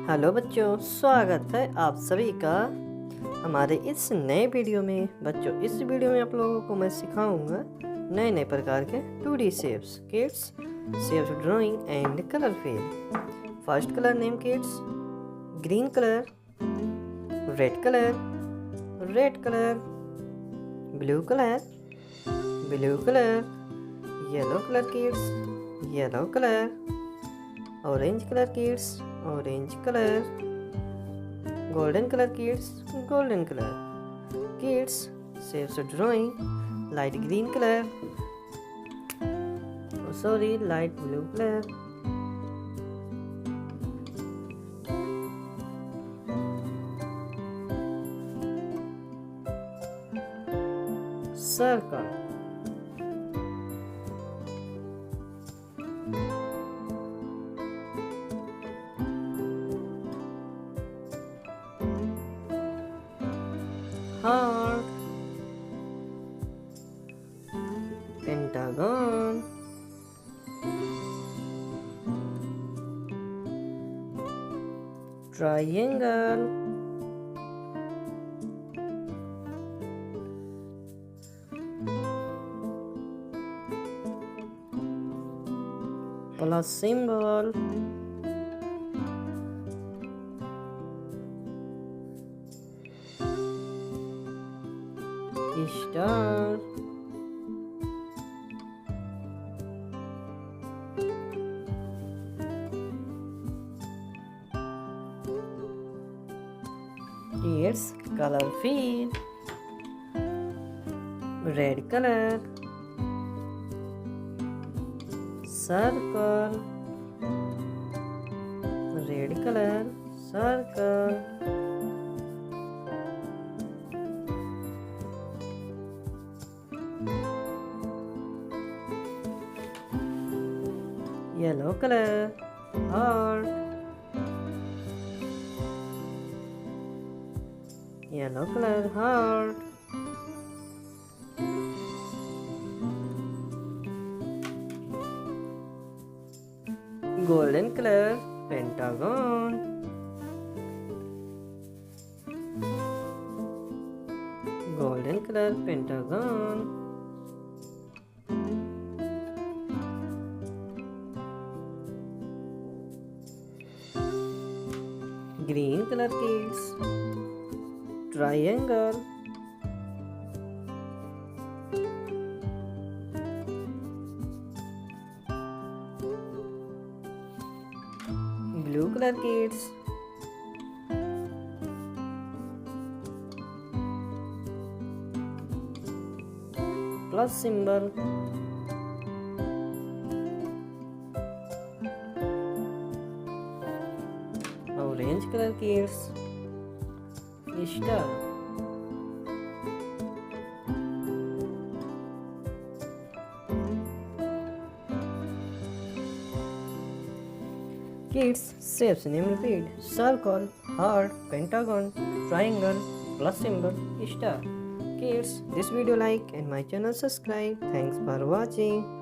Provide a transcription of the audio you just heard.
Hello बच्चों, स्वागत है आप सभी का हमारे इस नए वीडियो में। बच्चों, इस वीडियो में आप लोगों को मैं सिखाऊंगा नए नए प्रकार के 2D shapes, kids shapes drawing and colour fill. First colour name kids, green colour, red colour, red colour, blue colour, blue colour, yellow colour kids, yellow colour, orange colour kids, orange colour, golden colour kids, golden colour. Kids shapes drawing light green colour, light blue colour, circle, heart, pentagon, triangle, plus symbol, star, kids color fill, red color, circle, red color, circle, yellow color, heart, yellow color, heart, golden color, pentagon, golden color, pentagon, green color kids, triangle, blue color kids, plus symbol, orange color kids, star, kids shapes name repeat: circle, heart, pentagon, triangle, plus symbol, star. Kids, this video like and my channel subscribe. Thanks for watching.